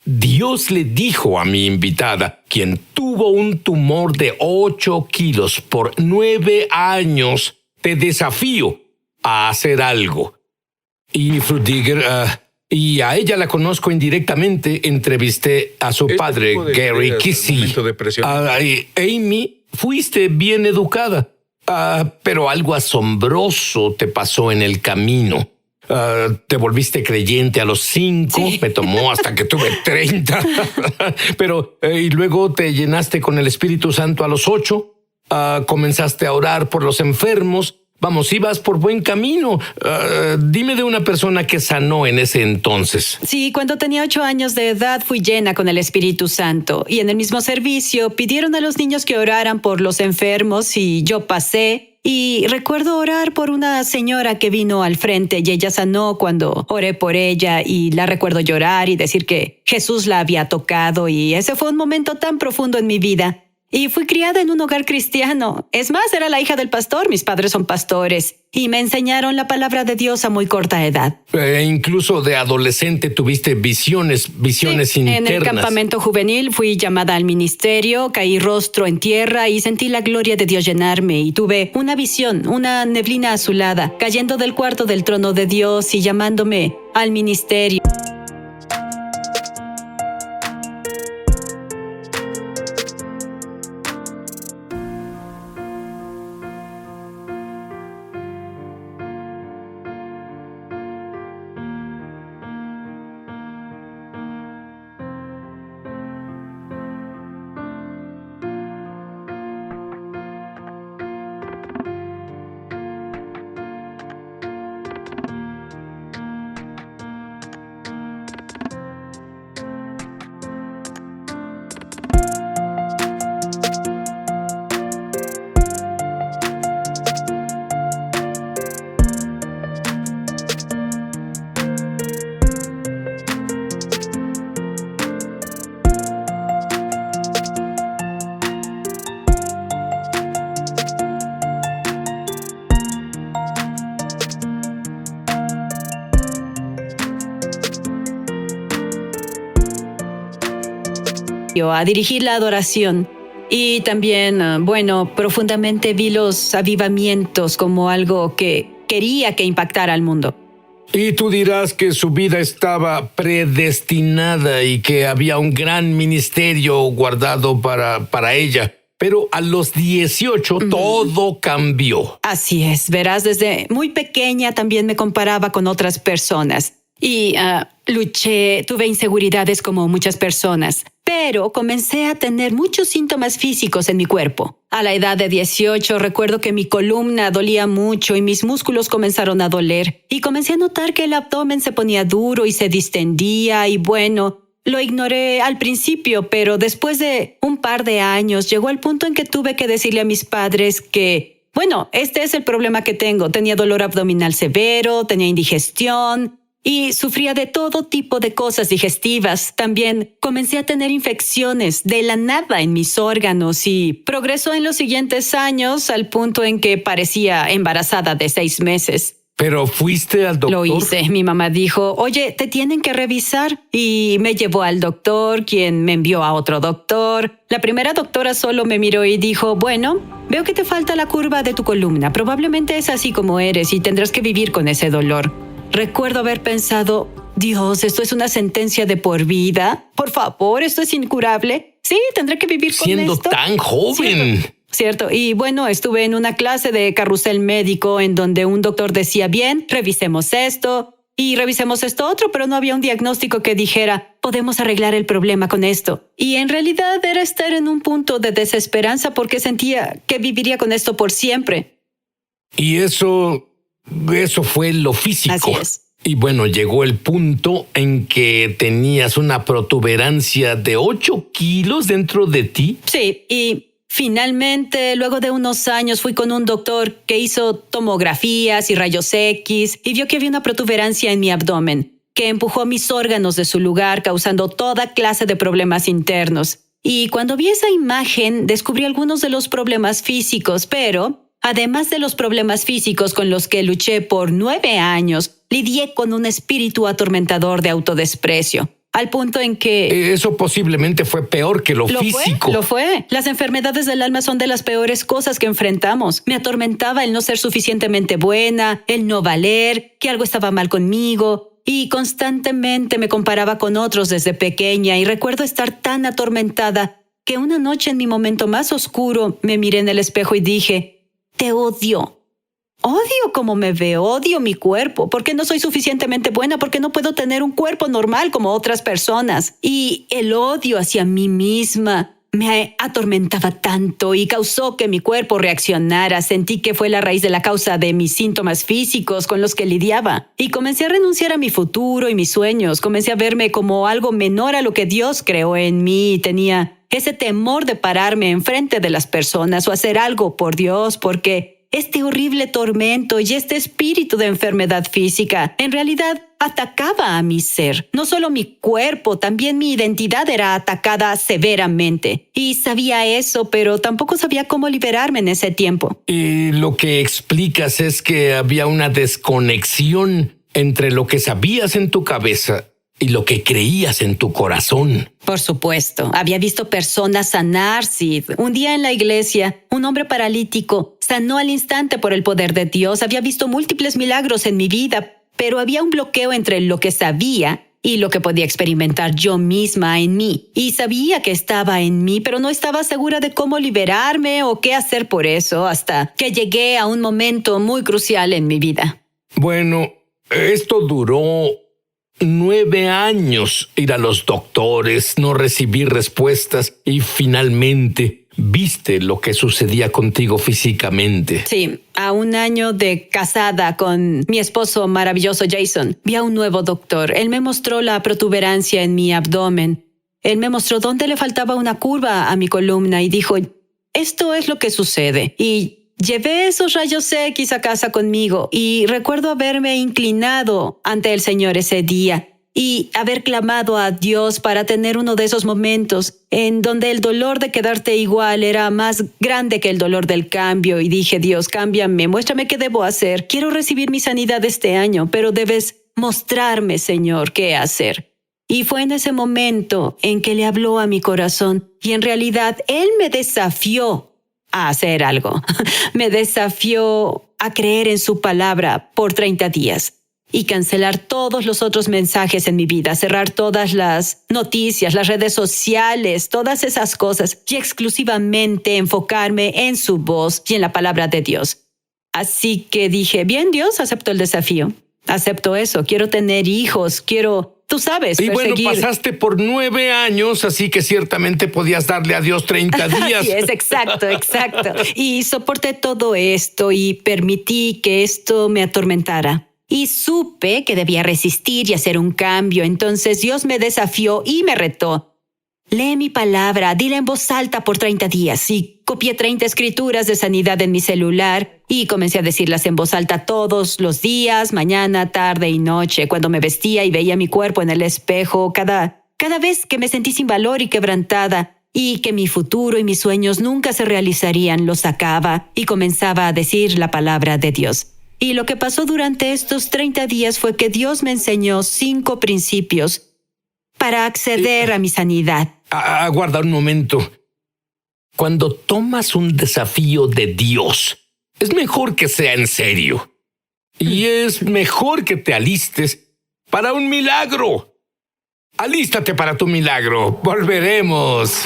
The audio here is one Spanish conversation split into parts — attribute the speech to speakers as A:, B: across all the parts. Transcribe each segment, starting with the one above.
A: Dios le dijo a mi invitada, quien tuvo un tumor de 8 kilos por 9 años, te desafío a hacer algo. Y Frutiger, y a ella la conozco indirectamente, entrevisté a su padre, Gary Kissy. Amy, fuiste bien educada, pero algo asombroso te pasó en el camino. Te volviste creyente a los 5, sí. Me tomó hasta que tuve 30. Pero, y luego te llenaste con el Espíritu Santo a los 8. Comenzaste a orar por los enfermos. Vamos, ibas por buen camino. Dime de una persona que sanó en ese entonces.
B: Sí, cuando tenía 8 años de edad fui llena con el Espíritu Santo. Y en el mismo servicio pidieron a los niños que oraran por los enfermos y yo pasé. Y recuerdo orar por una señora que vino al frente y ella sanó cuando oré por ella y la recuerdo llorar y decir que Jesús la había tocado y ese fue un momento tan profundo en mi vida. Y fui criada en un hogar cristiano. Es más, era la hija del pastor, mis padres son pastores y me enseñaron la palabra de Dios a muy corta edad.
A: Incluso de adolescente tuviste visiones sí, internas.
B: En el campamento juvenil fui llamada al ministerio, caí rostro en tierra y sentí la gloria de Dios llenarme y tuve una visión, una neblina azulada, cayendo del cuarto del trono de Dios y llamándome al ministerio. A dirigir la adoración y también, profundamente vi los avivamientos como algo que quería que impactara al mundo.
A: Y tú dirás que su vida estaba predestinada y que había un gran ministerio guardado para ella. Pero a los 18 todo cambió.
B: Así es, verás, desde muy pequeña también me comparaba con otras personas. Y luché, tuve inseguridades como muchas personas, pero comencé a tener muchos síntomas físicos en mi cuerpo. A la edad de 18 recuerdo que mi columna dolía mucho y mis músculos comenzaron a doler. Y comencé a notar que el abdomen se ponía duro y se distendía y lo ignoré al principio, pero después de un par de años llegó el punto en que tuve que decirle a mis padres que, este es el problema que tengo. Tenía dolor abdominal severo, tenía indigestión y sufría de todo tipo de cosas digestivas. También comencé a tener infecciones de la nada en mis órganos y progresó en los siguientes años al punto en que parecía embarazada de 6 meses.
A: ¿Pero fuiste al doctor?
B: Lo hice. Mi mamá dijo, oye, te tienen que revisar. Y me llevó al doctor, quien me envió a otro doctor. La primera doctora solo me miró y dijo, veo que te falta la curva de tu columna. Probablemente es así como eres y tendrás que vivir con ese dolor. Recuerdo haber pensado, Dios, ¿esto es una sentencia de por vida? Por favor, ¿esto es incurable? Sí, tendré que vivir con esto.
A: Siendo tan joven.
B: Cierto. Y estuve en una clase de carrusel médico en donde un doctor decía, bien, revisemos esto y revisemos esto otro, pero no había un diagnóstico que dijera, podemos arreglar el problema con esto. Y en realidad era estar en un punto de desesperanza porque sentía que viviría con esto por siempre.
A: Y eso fue lo físico.
B: Así es.
A: Y llegó el punto en que tenías una protuberancia de 8 kilos dentro de ti.
B: Sí, y finalmente, luego de unos años, fui con un doctor que hizo tomografías y rayos X y vio que había una protuberancia en mi abdomen que empujó mis órganos de su lugar, causando toda clase de problemas internos. Y cuando vi esa imagen, descubrí algunos de los problemas físicos, pero además de los problemas físicos con los que luché por 9 años, lidié con un espíritu atormentador de autodesprecio. al punto en que...
A: Eso posiblemente fue peor que lo físico.
B: Lo fue. Las enfermedades del alma son de las peores cosas que enfrentamos. Me atormentaba el no ser suficientemente buena, el no valer, que algo estaba mal conmigo. Y constantemente me comparaba con otros desde pequeña. Y recuerdo estar tan atormentada que una noche en mi momento más oscuro me miré en el espejo y dije, te odio. Odio cómo me veo, odio mi cuerpo, porque no soy suficientemente buena, porque no puedo tener un cuerpo normal como otras personas. Y el odio hacia mí misma me atormentaba tanto y causó que mi cuerpo reaccionara. Sentí que fue la raíz de la causa de mis síntomas físicos con los que lidiaba. Y comencé a renunciar a mi futuro y mis sueños. Comencé a verme como algo menor a lo que Dios creó en mí. Tenía ese temor de pararme enfrente de las personas o hacer algo por Dios, porque este horrible tormento y este espíritu de enfermedad física en realidad atacaba a mi ser. No solo mi cuerpo, también mi identidad era atacada severamente. Y sabía eso, pero tampoco sabía cómo liberarme en ese tiempo.
A: Y lo que explicas es que había una desconexión entre lo que sabías en tu cabeza y lo que creías en tu corazón.
B: Por supuesto. Había visto personas sanar, Sid. Un día en la iglesia, un hombre paralítico sanó al instante por el poder de Dios. Había visto múltiples milagros en mi vida, pero había un bloqueo entre lo que sabía y lo que podía experimentar yo misma en mí. Y sabía que estaba en mí, pero no estaba segura de cómo liberarme o qué hacer por eso, hasta que llegué a un momento muy crucial en mi vida.
A: Bueno, esto duró 9 años, ir a los doctores, no recibir respuestas y finalmente viste lo que sucedía contigo físicamente.
B: Sí, a 1 año de casada con mi esposo maravilloso Jason, vi a un nuevo doctor. Él me mostró la protuberancia en mi abdomen. Él me mostró dónde le faltaba una curva a mi columna y dijo, esto es lo que sucede. Y llevé esos rayos X a casa conmigo y recuerdo haberme inclinado ante el Señor ese día y haber clamado a Dios para tener uno de esos momentos en donde el dolor de quedarte igual era más grande que el dolor del cambio. Y dije, Dios, cámbiame, muéstrame qué debo hacer. Quiero recibir mi sanidad este año, pero debes mostrarme, Señor, qué hacer. Y fue en ese momento en que le habló a mi corazón y en realidad Él me desafió a hacer algo. Me desafió a creer en su palabra por 30 días y cancelar todos los otros mensajes en mi vida, cerrar todas las noticias, las redes sociales, todas esas cosas y exclusivamente enfocarme en su voz y en la palabra de Dios. Así que dije, bien, Dios, acepto el desafío. Acepto eso. Quiero tener hijos. Quiero, tú sabes,
A: y
B: perseguir.
A: Bueno, pasaste por 9 años, así que ciertamente podías darle a Dios 30 días.
B: Así es, exacto. Y soporté todo esto y permití que esto me atormentara. Y supe que debía resistir y hacer un cambio. Entonces Dios me desafió y me retó. Lee mi palabra, dila en voz alta por 30 días. Y copié 30 escrituras de sanidad en mi celular y comencé a decirlas en voz alta todos los días, mañana, tarde y noche, cuando me vestía y veía mi cuerpo en el espejo, cada vez que me sentí sin valor y quebrantada y que mi futuro y mis sueños nunca se realizarían, los sacaba y comenzaba a decir la palabra de Dios. Y lo que pasó durante estos 30 días fue que Dios me enseñó 5 principios para acceder a mi sanidad.
A: Aguarda un momento. Cuando tomas un desafío de Dios, es mejor que sea en serio. Y es mejor que te alistes para un milagro. Alístate para tu milagro. Volveremos.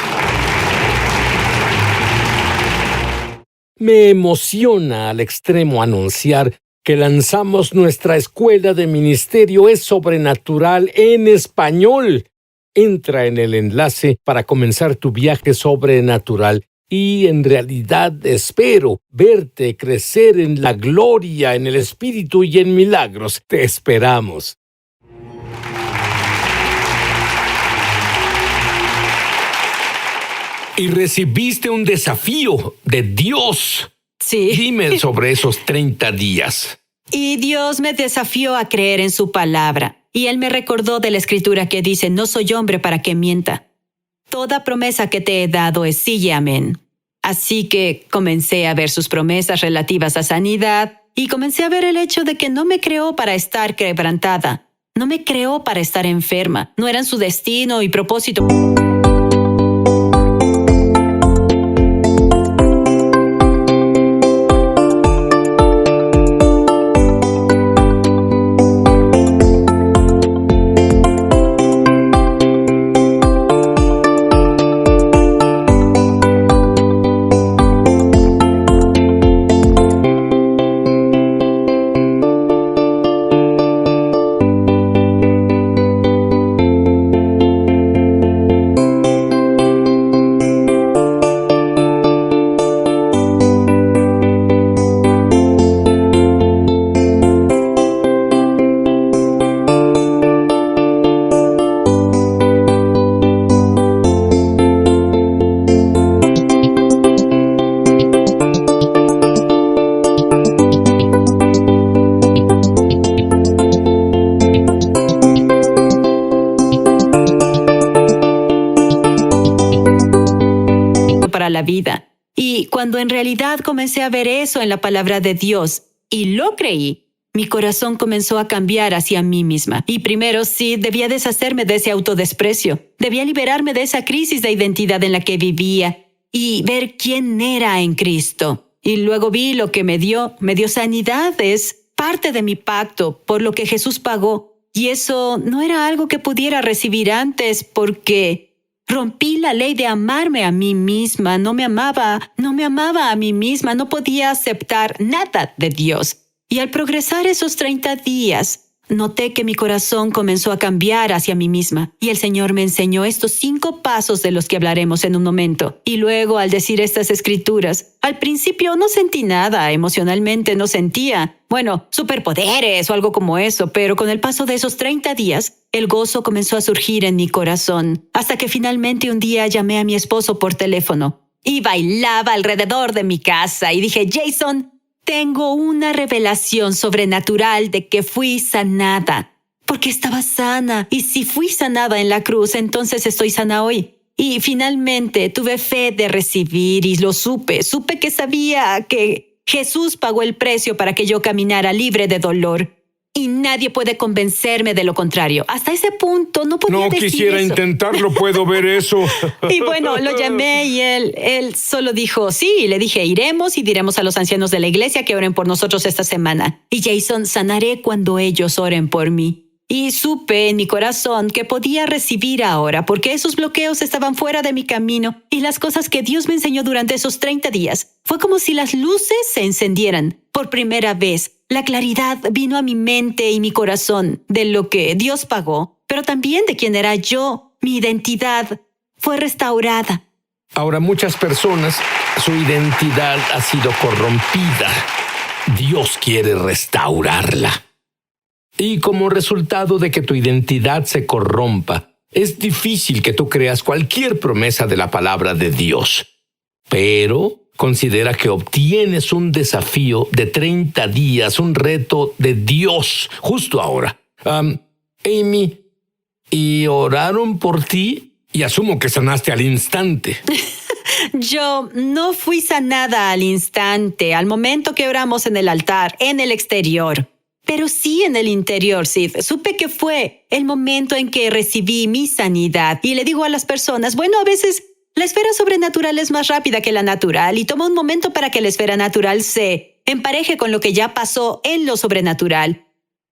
A: Me emociona al extremo anunciar que lanzamos nuestra escuela de ministerio Es Sobrenatural en español. Entra en el enlace para comenzar tu viaje sobrenatural y en realidad espero verte crecer en la gloria, en el Espíritu y en milagros. Te esperamos. Y recibiste un desafío de Dios.
B: Sí.
A: Dime sobre esos 30 días.
B: Y Dios me desafió a creer en su palabra. Y Él me recordó de la escritura que dice, no soy hombre para que mienta. Toda promesa que te he dado es sí y amén. Así que comencé a ver sus promesas relativas a sanidad y comencé a ver el hecho de que no me creó para estar quebrantada. no me creó para estar enferma. No eran su destino y propósito. Para la vida. Y cuando en realidad comencé a ver eso en la palabra de Dios y lo creí, mi corazón comenzó a cambiar hacia mí misma. Y primero sí, debía deshacerme de ese autodesprecio. Debía liberarme de esa crisis de identidad en la que vivía y ver quién era en Cristo. Y luego vi lo que me dio sanidad. Es parte de mi pacto por lo que Jesús pagó. Y eso no era algo que pudiera recibir antes porque rompí la ley de amarme a mí misma. No me amaba a mí misma. No podía aceptar nada de Dios. Y al progresar esos 30 días, noté que mi corazón comenzó a cambiar hacia mí misma. Y el Señor me enseñó estos 5 pasos de los que hablaremos en un momento. Y luego, al decir estas escrituras, al principio no sentí nada, emocionalmente no sentía, superpoderes o algo como eso, pero con el paso de esos 30 días, el gozo comenzó a surgir en mi corazón, hasta que finalmente un día llamé a mi esposo por teléfono y bailaba alrededor de mi casa y dije, Jason, tengo una revelación sobrenatural de que fui sanada, porque estaba sana. Y si fui sanada en la cruz, entonces estoy sana hoy. Y finalmente tuve fe de recibir y lo supe. Supe que sabía que Jesús pagó el precio para que yo caminara libre de dolor. Y nadie puede convencerme de lo contrario. Hasta ese punto no podía decir eso.
A: No quisiera intentarlo, puedo ver eso.
B: Y lo llamé y él solo dijo, sí, y le dije, iremos y diremos a los ancianos de la iglesia que oren por nosotros esta semana. Y Jason, sanaré cuando ellos oren por mí. Y supe en mi corazón que podía recibir ahora, porque esos bloqueos estaban fuera de mi camino y las cosas que Dios me enseñó durante esos 30 días. Fue como si las luces se encendieran. Por primera vez, la claridad vino a mi mente y mi corazón de lo que Dios pagó, pero también de quién era yo. Mi identidad fue restaurada.
A: Ahora, muchas personas, su identidad ha sido corrompida. Dios quiere restaurarla. Y como resultado de que tu identidad se corrompa, es difícil que tú creas cualquier promesa de la palabra de Dios. Pero considera que obtienes un desafío de 30 días, un reto de Dios, justo ahora. Amy, ¿y oraron por ti? Y asumo que sanaste al instante.
B: Yo no fui sanada al instante, al momento que oramos en el altar, en el exterior. Pero sí en el interior, Sid. Supe que fue el momento en que recibí mi sanidad. Y le digo a las personas, a veces la esfera sobrenatural es más rápida que la natural y toma un momento para que la esfera natural se empareje con lo que ya pasó en lo sobrenatural.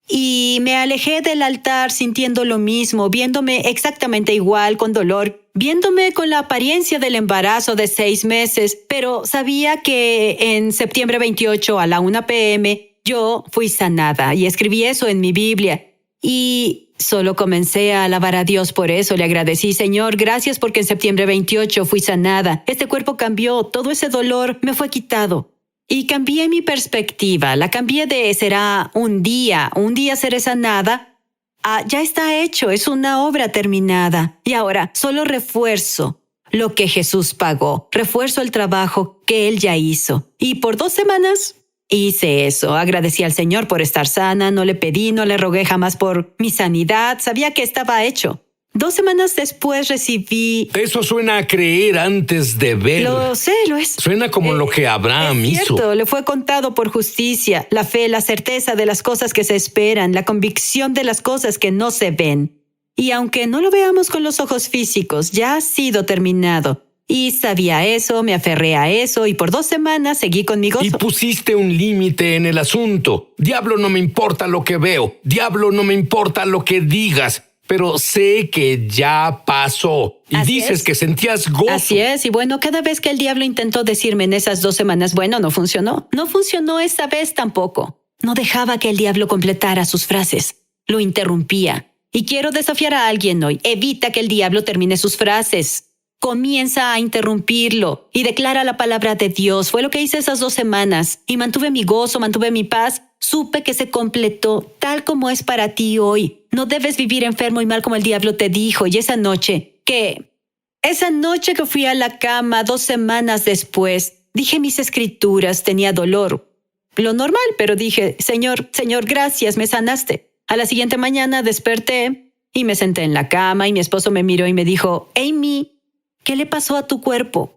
B: Y me alejé del altar sintiendo lo mismo, viéndome exactamente igual, con dolor, viéndome con la apariencia del embarazo de 6 meses, pero sabía que en septiembre 28 a la 1 p.m., yo fui sanada y escribí eso en mi Biblia. Y solo comencé a alabar a Dios por eso. Le agradecí, Señor, gracias porque en septiembre 28 fui sanada. Este cuerpo cambió, todo ese dolor me fue quitado. Y cambié mi perspectiva. La cambié de será un día seré sanada, a ya está hecho, es una obra terminada. Y ahora solo refuerzo lo que Jesús pagó. Refuerzo el trabajo que Él ya hizo. Y por 2 semanas hice eso. Agradecí al Señor por estar sana. No le pedí, no le rogué jamás por mi sanidad. Sabía que estaba hecho. 2 semanas después recibí...
A: Eso suena a creer antes de ver.
B: Lo sé, lo es.
A: Suena como lo que Abraham
B: Es
A: hizo.
B: cierto, le fue contado por justicia, la fe, la certeza de las cosas que se esperan, la convicción de las cosas que no se ven. Y aunque no lo veamos con los ojos físicos, ya ha sido terminado. Y sabía eso, me aferré a eso y por 2 semanas seguí con mi
A: Y
B: gozo.
A: pusiste un límite en el asunto. Diablo, no me importa lo que veo. Diablo, no me importa lo que digas. Pero sé que ya pasó. Y
B: Así
A: dices
B: es.
A: que sentías gozo.
B: Así es, y bueno, cada vez que el diablo intentó decirme en esas 2 semanas, bueno, no funcionó. No funcionó esta vez tampoco. No dejaba que el diablo completara sus frases. Lo interrumpía. Y quiero desafiar a alguien hoy. Evita que el diablo termine sus frases. Comienza a interrumpirlo y declara la palabra de Dios. Fue lo que hice esas 2 semanas. Y mantuve mi gozo, mantuve mi paz. Supe que se completó tal como es para ti hoy. No debes vivir enfermo y mal como el diablo te dijo. Y esa noche que fui a la cama 2 semanas después, dije mis escrituras, tenía dolor. Lo normal, pero dije, Señor, gracias, me sanaste. A la siguiente mañana desperté y me senté en la cama y mi esposo me miró y me dijo, Amy, ¿qué le pasó a tu cuerpo?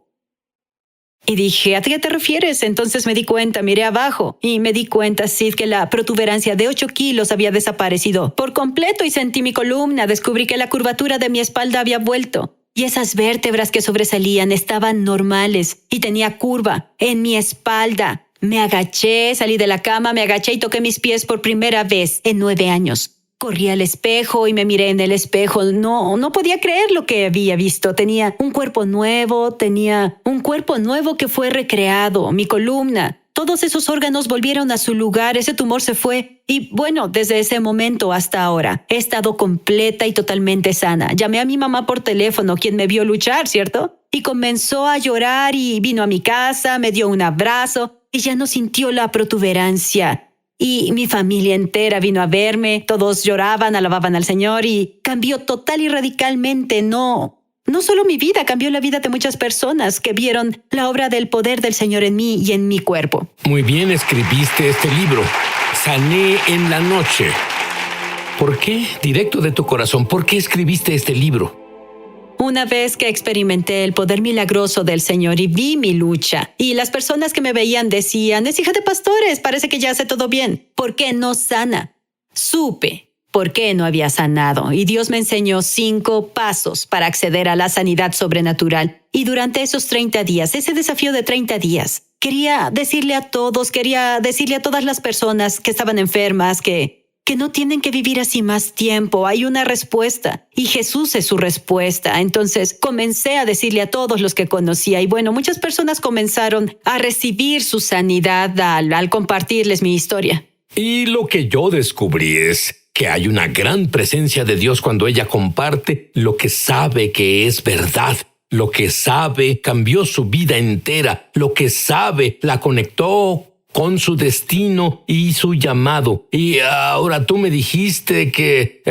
B: Y dije, ¿a qué te refieres? Entonces me di cuenta, miré abajo y me di cuenta, Sid, que la protuberancia de 8 kilos había desaparecido por completo y sentí mi columna. Descubrí que la curvatura de mi espalda había vuelto y esas vértebras que sobresalían estaban normales y tenía curva en mi espalda. Me agaché, salí de la cama, me agaché y toqué mis pies por primera vez en 9 años. Corrí al espejo y me miré en el espejo. No podía creer lo que había visto. Tenía un cuerpo nuevo que fue recreado, mi columna. Todos esos órganos volvieron a su lugar, ese tumor se fue. Y bueno, desde ese momento hasta ahora, he estado completa y totalmente sana. Llamé a mi mamá por teléfono, quien me vio luchar, ¿cierto? Y comenzó a llorar y vino a mi casa, me dio un abrazo y ya no sintió la protuberancia. Y mi familia entera vino a verme, todos lloraban, alababan al Señor y cambió total y radicalmente, no solo mi vida, cambió la vida de muchas personas que vieron la obra del poder del Señor en mí y en mi cuerpo.
A: Muy bien escribiste este libro. Sané en la noche. ¿Por qué? Directo de tu corazón, ¿por qué escribiste este libro?
B: Una vez que experimenté el poder milagroso del Señor y vi mi lucha, y las personas que me veían decían, es hija de pastores, parece que ya hace todo bien. ¿Por qué no sana? Supe por qué no había sanado, y Dios me enseñó 5 pasos para acceder a la sanidad sobrenatural. Y durante esos 30 días, ese desafío de 30 días, quería decirle a todas las personas que estaban enfermas que no tienen que vivir así más tiempo. Hay una respuesta y Jesús es su respuesta. Entonces comencé a decirle a todos los que conocía y bueno, muchas personas comenzaron a recibir su sanidad al compartirles mi historia.
A: Y lo que yo descubrí es que hay una gran presencia de Dios cuando ella comparte lo que sabe que es verdad. Lo que sabe cambió su vida entera. Lo que sabe la conectó con su destino y su llamado. Y ahora tú me dijiste que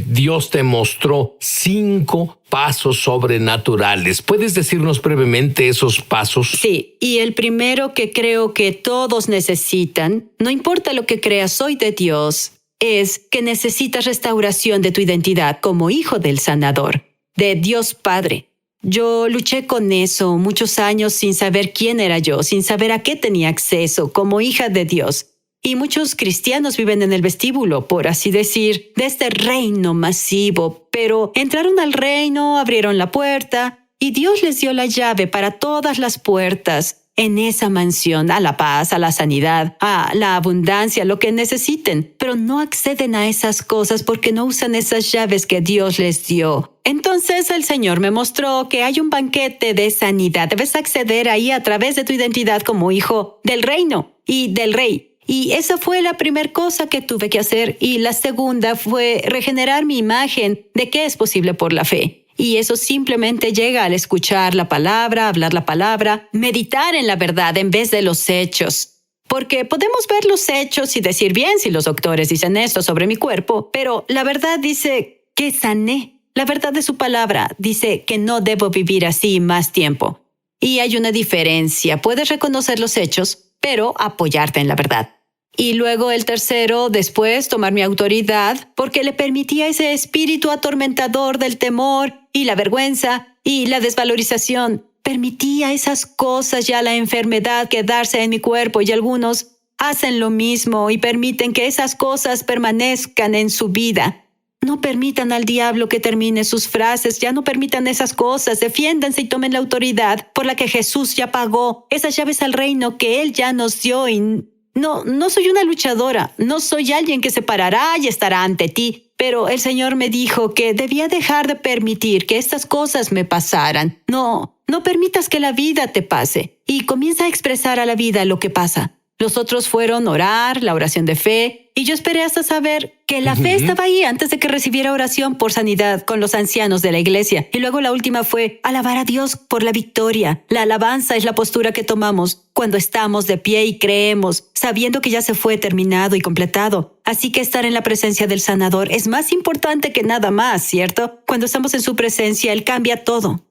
A: Dios te mostró 5 pasos sobrenaturales. ¿Puedes decirnos brevemente esos pasos?
B: Sí, y el primero que creo que todos necesitan, no importa lo que creas hoy de Dios, es que necesitas restauración de tu identidad como hijo del sanador, de Dios Padre. Yo luché con eso muchos años sin saber quién era yo, sin saber a qué tenía acceso como hija de Dios. Y muchos cristianos viven en el vestíbulo, por así decir, de este reino masivo. Pero entraron al reino, abrieron la puerta y Dios les dio la llave para todas las puertas en esa mansión, a la paz, a la sanidad, a la abundancia, lo que necesiten. Pero no acceden a esas cosas porque no usan esas llaves que Dios les dio. Entonces el Señor me mostró que hay un banquete de sanidad. Debes acceder ahí a través de tu identidad como hijo del reino y del rey. Y esa fue la primera cosa que tuve que hacer. Y la segunda fue regenerar mi imagen de que es posible por la fe. Y eso simplemente llega al escuchar la palabra, hablar la palabra, meditar en la verdad en vez de los hechos. Porque podemos ver los hechos y decir bien si los doctores dicen esto sobre mi cuerpo, pero la verdad dice que sané. La verdad de su palabra dice que no debo vivir así más tiempo. Y hay una diferencia. Puedes reconocer los hechos, pero apoyarte en la verdad. Y luego el tercero, después, tomar mi autoridad, porque le permitía ese espíritu atormentador del temor y la vergüenza y la desvalorización. Permitía esas cosas, ya la enfermedad, quedarse en mi cuerpo, y algunos hacen lo mismo y permiten que esas cosas permanezcan en su vida. No permitan al diablo que termine sus frases, ya no permitan esas cosas, defiéndanse y tomen la autoridad por la que Jesús ya pagó, esas llaves al reino que Él ya nos dio. Y no soy una luchadora, no soy alguien que se parará y estará ante ti, pero el Señor me dijo que debía dejar de permitir que estas cosas me pasaran. No permitas que la vida te pase, y comienza a expresar a la vida lo que pasa. Los otros fueron orar, la oración de fe, y yo esperé hasta saber que la fe estaba ahí antes de que recibiera oración por sanidad con los ancianos de la iglesia. Y luego la última fue alabar a Dios por la victoria. La alabanza es la postura que tomamos cuando estamos de pie y creemos, sabiendo que ya se fue terminado y completado. Así que estar en la presencia del sanador es más importante que nada más, ¿cierto? Cuando estamos en su presencia, Él cambia todo.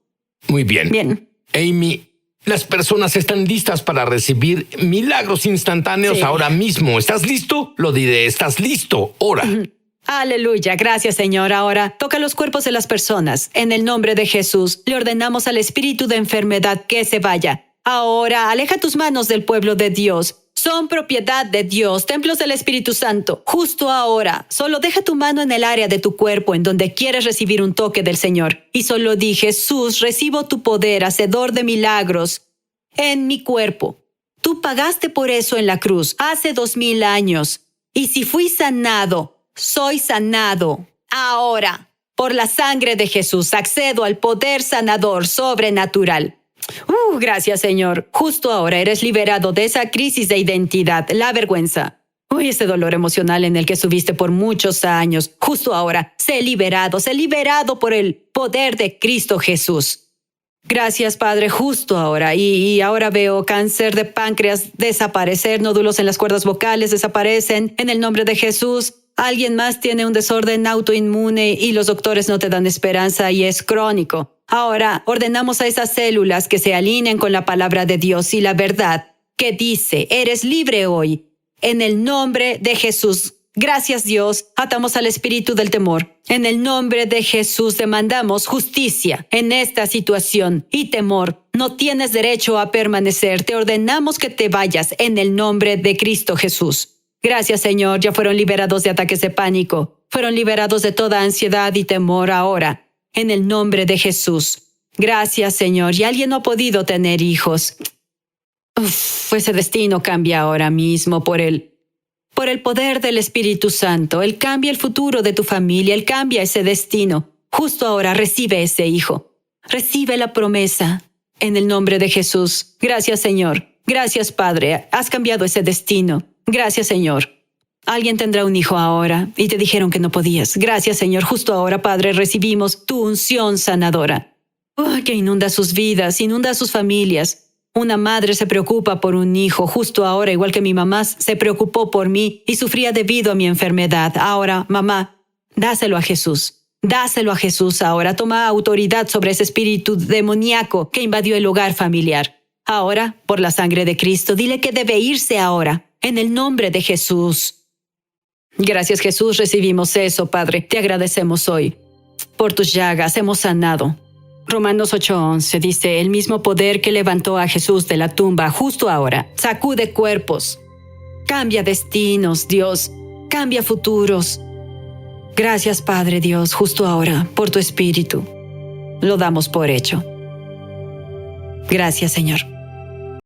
A: Muy bien.
B: Bien.
A: Amy, las personas están listas para recibir milagros instantáneos
B: Sí.
A: ahora mismo. ¿Estás listo? Lo diré, ¿estás listo? Ora.
B: Aleluya, gracias Señor. Ahora toca los cuerpos de las personas. En el nombre de Jesús, le ordenamos al espíritu de enfermedad que se vaya. Ahora, aleja tus manos del pueblo de Dios. Son propiedad de Dios, templos del Espíritu Santo. Justo ahora, solo deja tu mano en el área de tu cuerpo en donde quieres recibir un toque del Señor. Y solo di, Jesús, recibo tu poder, hacedor de milagros, en mi cuerpo. Tú pagaste por eso en la cruz hace 2000 años. Y si fui sanado, soy sanado. Ahora, por la sangre de Jesús, accedo al poder sanador sobrenatural. Gracias, Señor. Justo ahora eres liberado de esa crisis de identidad, la vergüenza. Ese dolor emocional en el que estuviste por muchos años. Justo ahora, sé liberado por el poder de Cristo Jesús. Gracias, Padre, justo ahora. Y ahora veo cáncer de páncreas desaparecer, nódulos en las cuerdas vocales desaparecen. En el nombre de Jesús, alguien más tiene un desorden autoinmune y los doctores no te dan esperanza y es crónico. Ahora ordenamos a esas células que se alineen con la palabra de Dios y la verdad que dice, eres libre hoy. En el nombre de Jesús. Gracias, Dios. Atamos al espíritu del temor. En el nombre de Jesús demandamos justicia en esta situación y temor. No tienes derecho a permanecer. Te ordenamos que te vayas en el nombre de Cristo Jesús. Gracias, Señor. Ya fueron liberados de ataques de pánico. Fueron liberados de toda ansiedad y temor ahora. En el nombre de Jesús. Gracias, Señor. Y alguien no ha podido tener hijos. Ese destino cambia ahora mismo por el poder del Espíritu Santo. Él cambia el futuro de tu familia. Él cambia ese destino. Justo ahora recibe ese hijo. Recibe la promesa. En el nombre de Jesús. Gracias, Señor. Gracias, Padre. Has cambiado ese destino. Gracias, Señor. Alguien tendrá un hijo ahora y te dijeron que no podías. Gracias, Señor. Justo ahora, Padre, recibimos tu unción sanadora. Que inunda sus vidas, inunda sus familias. Una madre se preocupa por un hijo justo ahora, igual que mi mamá se preocupó por mí y sufría debido a mi enfermedad. Ahora, mamá, dáselo a Jesús. Dáselo a Jesús ahora. Toma autoridad sobre ese espíritu demoníaco que invadió el hogar familiar. Ahora, por la sangre de Cristo, dile que debe irse ahora. En el nombre de Jesús. Gracias, Jesús, recibimos eso, Padre. Te agradecemos hoy. Por tus llagas hemos sanado. Romanos 8:11 dice, el mismo poder que levantó a Jesús de la tumba justo ahora, sacude cuerpos, cambia destinos, Dios, cambia futuros. Gracias, Padre Dios, justo ahora, por tu Espíritu. Lo damos por hecho. Gracias, Señor.